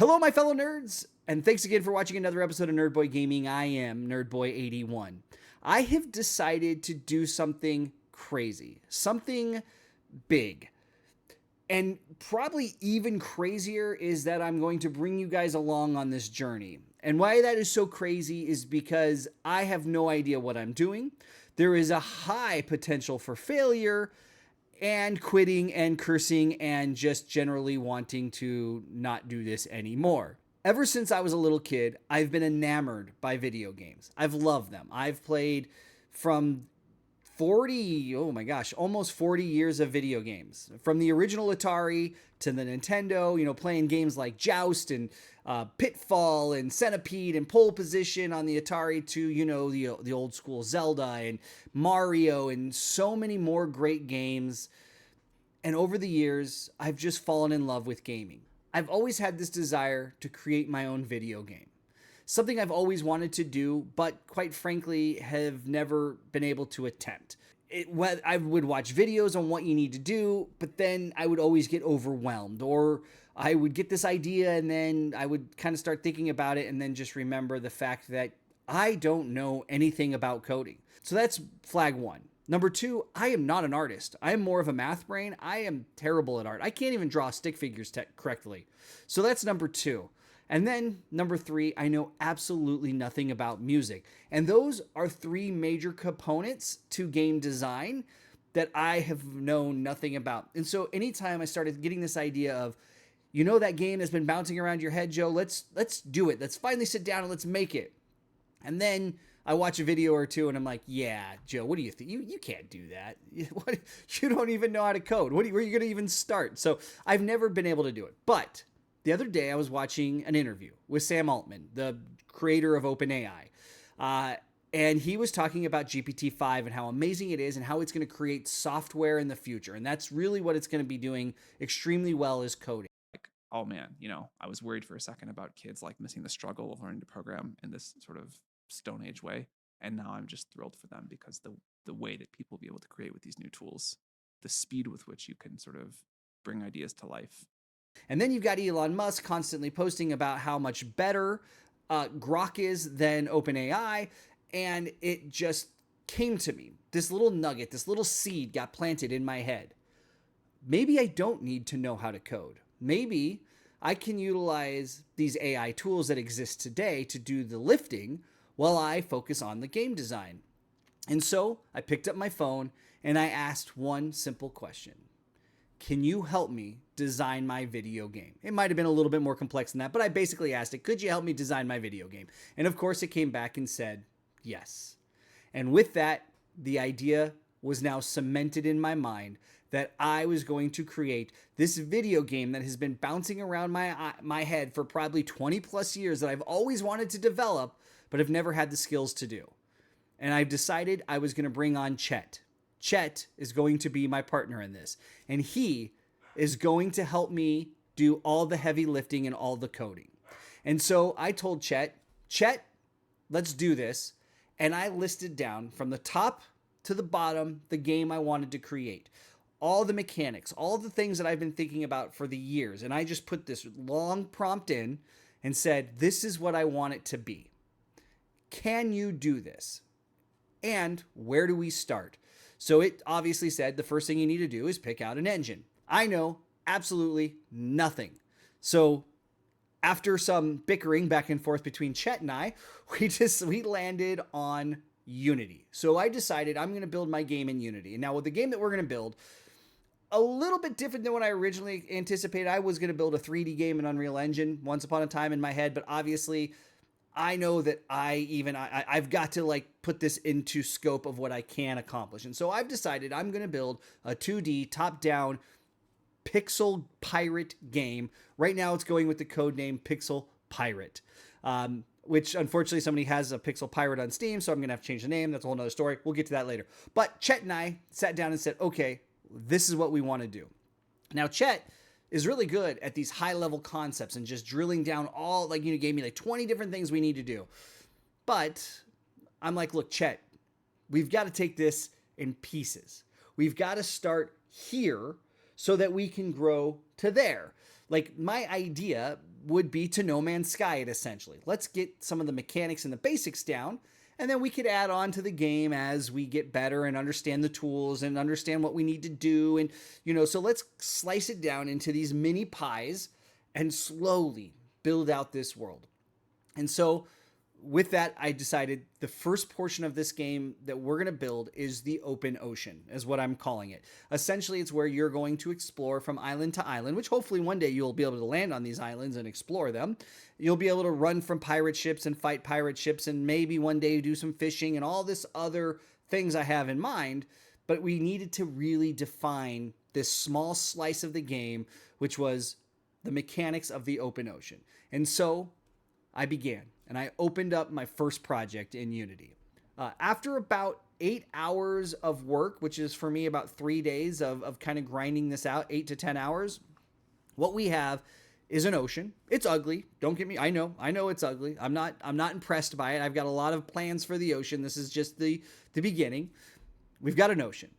Hello, my fellow nerds, and thanks again for watching another episode of Nerd Boy Gaming. I am Nerdboy81. I have decided to do something crazy, something big. And probably even crazier is that I'm going to bring you guys along on this journey. And why that is so crazy is because I have no idea what I'm doing. There is a high potential for failure and quitting and cursing and just generally wanting to not do this anymore. Ever since I was a little kid, I've been enamored by video games. I've loved them. I've played from 40, oh my gosh, almost 40 years of video games. From the original Atari to the Nintendo, playing games like Joust and Pitfall and Centipede and Pole Position on the Atari to, the old school Zelda and Mario and so many more great games. And over the years, I've just fallen in love with gaming. I've always had this desire to create my own video game. Something I've always wanted to do, but quite frankly, have never been able to attempt. I would watch videos on what you need to do, but then I would always get overwhelmed, or I would get this idea and then I would kind of start thinking about it and then just remember the fact that I don't know anything about coding. So that's flag one. Number two, I am not an artist. I am more of a math brain. I am terrible at art. I can't even draw stick figures correctly. So that's number two. And then number three, I know absolutely nothing about music. And those are three major components to game design that I have known nothing about. And so anytime I started getting this idea of, that game has been bouncing around your head, Joe, let's do it. Let's finally sit down and let's make it. And then I watch a video or two and I'm like, yeah, Joe, what do you think? You can't do that. You don't even know how to code. Where are you going to even start? So I've never been able to do it. But the other day, I was watching an interview with Sam Altman, the creator of OpenAI. And he was talking about GPT-5 and how amazing it is and how it's going to create software in the future. And that's really what it's going to be doing extremely well is coding. Oh man, I was worried for a second about kids missing the struggle of learning to program in this sort of Stone Age way. And now I'm just thrilled for them because the way that people will be able to create with these new tools, the speed with which you can sort of bring ideas to life. And then you've got Elon Musk constantly posting about how much better Grok is than OpenAI. And it just came to me. This little nugget, this little seed got planted in my head. Maybe I don't need to know how to code. Maybe I can utilize these AI tools that exist today to do the lifting while I focus on the game design. And so I picked up my phone and I asked one simple question. Can you help me design my video game? It might have been a little bit more complex than that, but I basically asked it, could you help me design my video game? And of course it came back and said, yes. And with that, the idea was now cemented in my mind that I was going to create this video game that has been bouncing around my head for probably 20 plus years that I've always wanted to develop, but have never had the skills to do. And I've decided I was going to bring on Chet. Chet is going to be my partner in this. And he is going to help me do all the heavy lifting and all the coding. And so I told Chet, let's do this. And I listed down from the top to the bottom the game I wanted to create. All the mechanics, all the things that I've been thinking about for the years. And I just put this long prompt in and said, this is what I want it to be. Can you do this? And where do we start? So it obviously said the first thing you need to do is pick out an engine. I know absolutely nothing. So after some bickering back and forth between Chet and I, we landed on Unity. So I decided I'm going to build my game in Unity. And now with the game that we're going to build, a little bit different than what I originally anticipated. I was going to build a 3D game in Unreal Engine once upon a time in my head, but obviously I know that I've got to put this into scope of what I can accomplish. And so I've decided I'm going to build a 2D top-down pixel pirate game. Right now it's going with the code name Pixel Pirate, which unfortunately somebody has a Pixel Pirate on Steam, so I'm going to have to change the name. That's a whole nother story. We'll get to that later. But Chet and I sat down and said, okay, this is what we want to do. Now, Chet is really good at these high-level concepts and just drilling down all, gave me 20 different things we need to do. But I'm like, look, Chet, we've got to take this in pieces. We've got to start here so that we can grow to there. My idea would be to No Man's Sky it essentially. Let's get some of the mechanics and the basics down, and then we could add on to the game as we get better and understand the tools and understand what we need to do. And, so let's slice it down into these mini pies and slowly build out this world. And so with that, I decided the first portion of this game that we're going to build is the open ocean, is what I'm calling it. Essentially, it's where you're going to explore from island to island, which hopefully one day you'll be able to land on these islands and explore them. You'll be able to run from pirate ships and fight pirate ships, and maybe one day do some fishing and all this other things I have in mind. But we needed to really define this small slice of the game, which was the mechanics of the open ocean. And so I began. And I opened up my first project in Unity. After about 8 hours of work, which is for me about 3 days of kind of grinding this out, 8 to 10 hours, what we have is an ocean. It's ugly. Don't get me. I know it's ugly. I'm not impressed by it. I've got a lot of plans for the ocean. This is just the beginning. We've got an ocean.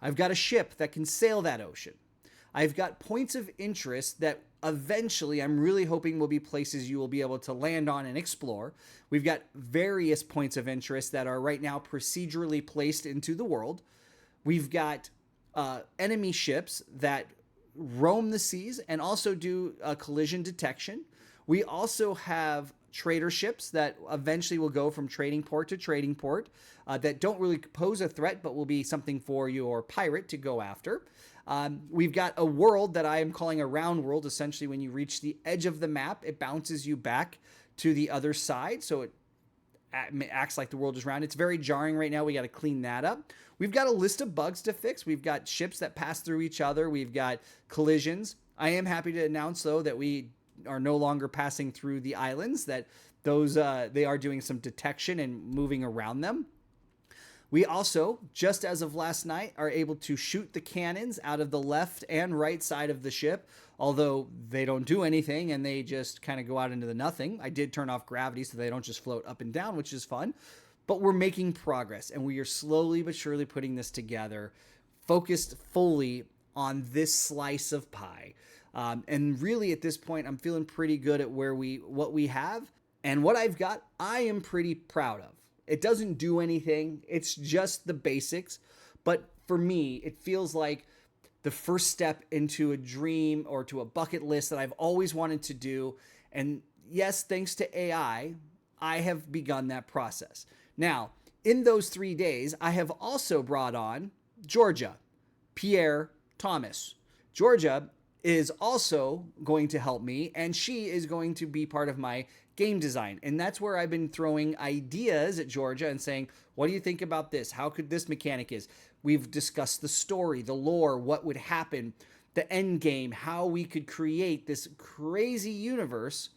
I've got a ship that can sail that ocean. I've got points of interest that eventually I'm really hoping will be places you will be able to land on and explore. We've got various points of interest that are right now procedurally placed into the world. We've got enemy ships that roam the seas and also do collision detection. We also have trader ships that eventually will go from trading port to trading port that don't really pose a threat, but will be something for your pirate to go after. We've got a world that I am calling a round world. Essentially, when you reach the edge of the map, it bounces you back to the other side. So it acts like the world is round. It's very jarring right now. We got to clean that up. We've got a list of bugs to fix. We've got ships that pass through each other. We've got collisions. I am happy to announce, though, that we are no longer passing through the islands, that those they are doing some detection and moving around them. We also, just as of last night, are able to shoot the cannons out of the left and right side of the ship, although they don't do anything and they just kind of go out into the nothing. I did turn off gravity so they don't just float up and down, which is fun. But we're making progress, and we are slowly but surely putting this together, focused fully on this slice of pie. And really, at this point, I'm feeling pretty good at what we have, and what I've got, I am pretty proud of. It doesn't do anything. It's just the basics. But for me, it feels like the first step into a dream or to a bucket list that I've always wanted to do. And yes, thanks to AI, I have begun that process. Now, in those 3 days, I have also brought on Georgia, Pierre, Thomas. Georgia is also going to help me, and she is going to be part of my game design. And that's where I've been throwing ideas at Georgia and saying, what do you think about this? How could this mechanic is? We've discussed the story, the lore, what would happen, the end game, how we could create this crazy universe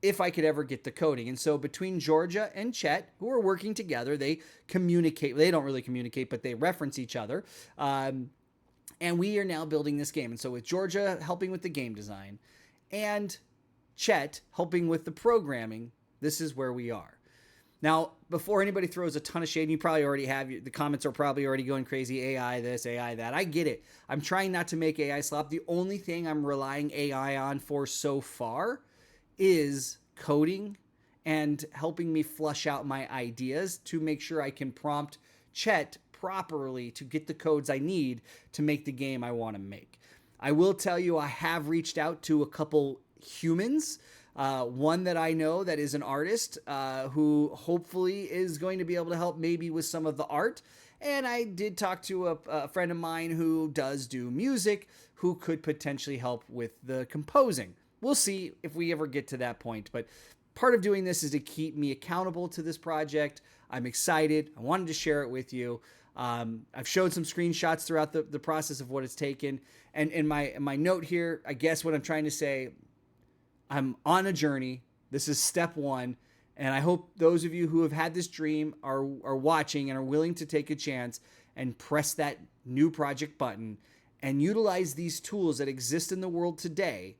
if I could ever get the coding. And so between Georgia and Chet, who are working together, they communicate. They don't really communicate, but they reference each other. And we are now building this game. And so with Georgia helping with the game design and Chet helping with the programming, this is where we are. Now, before anybody throws a ton of shade, and you probably already have, the comments are probably already going crazy, AI this, AI that. I get it. I'm trying not to make AI slop. The only thing I'm relying AI on for so far is coding and helping me flush out my ideas to make sure I can prompt Chet properly to get the codes I need to make the game I want to make. I will tell you, I have reached out to a couple humans. One that I know that is an artist who hopefully is going to be able to help maybe with some of the art. And I did talk to a friend of mine who does do music, who could potentially help with the composing. We'll see if we ever get to that point. But part of doing this is to keep me accountable to this project. I'm excited. I wanted to share it with you. I've showed some screenshots throughout the process of what it's taken. And in my note here, I guess what I'm trying to say, I'm on a journey. This is step one. And I hope those of you who have had this dream are watching and are willing to take a chance and press that new project button and utilize these tools that exist in the world today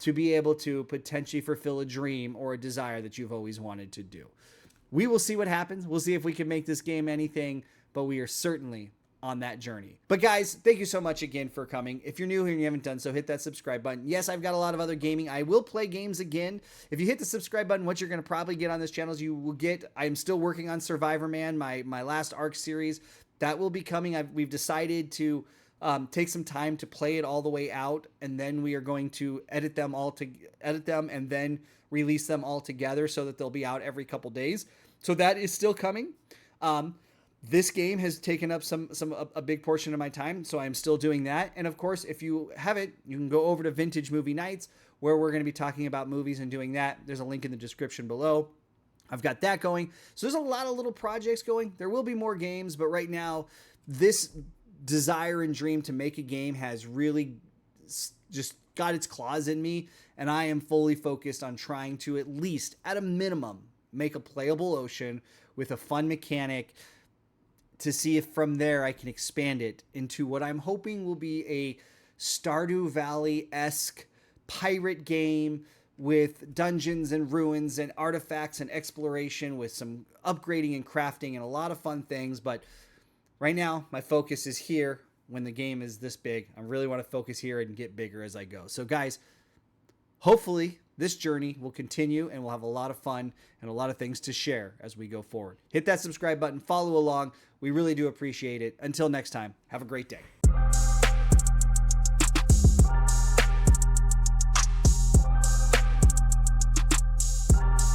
to be able to potentially fulfill a dream or a desire that you've always wanted to do. We will see what happens. We'll see if we can make this game anything, but we are certainly on that journey. But guys, thank you so much again for coming. If you're new here and you haven't done so, hit that subscribe button. Yes, I've got a lot of other gaming. I will play games again. If you hit the subscribe button, what you're going to probably get on this channel is you will get, I'm still working on Survivor Man, my last Ark series. That will be coming. We've decided to take some time to play it all the way out, and then we are going to edit them and then release them all together so that they'll be out every couple days. So that is still coming. This game has taken up a big portion of my time, so I'm still doing that. And of course, if you haven't, you can go over to Vintage Movie Nights, where we're going to be talking about movies and doing that. There's a link in the description below. I've got that going. So there's a lot of little projects going. There will be more games, but right now, this desire and dream to make a game has really just got its claws in me, and I am fully focused on trying to, at least at a minimum, make a playable ocean with a fun mechanic, to see if from there I can expand it into what I'm hoping will be a Stardew Valley-esque pirate game with dungeons and ruins and artifacts and exploration, with some upgrading and crafting and a lot of fun things. But right now, my focus is here. When the game is this big, I really want to focus here and get bigger as I go. So guys, hopefully this journey will continue, and we'll have a lot of fun and a lot of things to share as we go forward. Hit that subscribe button, follow along. We really do appreciate it. Until next time, have a great day.